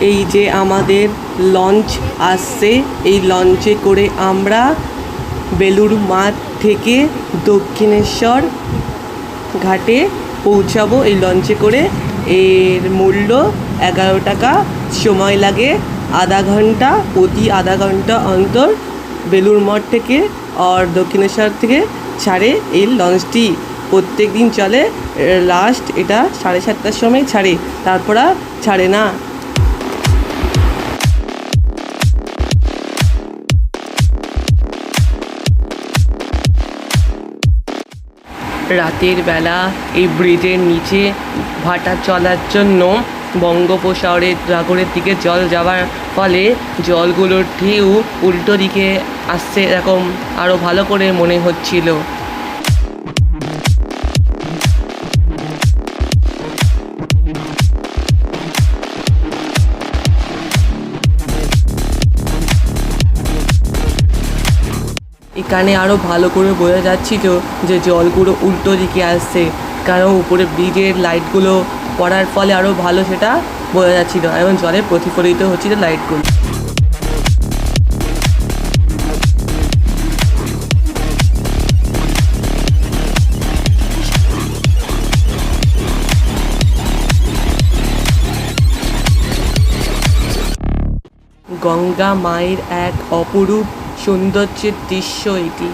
এই যে আমাদের লঞ্চ আসছে, এই লঞ্চে করে আমরা বেলুড় মাঠ থেকে দক্ষিণেশ্বর ঘাটে পৌঁছাবো এই লঞ্চে করে। এর মূল্য 11 টাকা, সময় লাগে আধা ঘন্টা, প্রতি আধা ঘন্টা অন্তর বেলুড় মঠ থেকে আর দক্ষিণেশ্বর থেকে ছাড়ে এই লঞ্চটি। প্রত্যেক দিন চলে, লাস্ট এটা 7:30টার সময় ছাড়ে, তারপর আর ছাড়ে না। রাতের বেলা এই ব্রিজের নিচে ভাটা চলার জন্য বঙ্গোপসাগরের সাগরের দিকে জল যাওয়ার ফলে জলগুলোর ঢেউ উল্টো দিকে আসছে, এরকম আরও ভালো করে মনে হচ্ছিল। এখানে আরও ভালো করে বোঝা যাচ্ছিল যে জলগুলো উল্টো দিকে আসছে, কারণ উপরে ব্রিজের লাইটগুলো পড়ার ফলে আরও ভালো সেটা বোঝা যাচ্ছিল এবং জলে প্রতিফলিত হচ্ছিল লাইটগুলো। গঙ্গা মায়ের এক অপরূপ সৌন্দর্যের দৃশ্য এটি।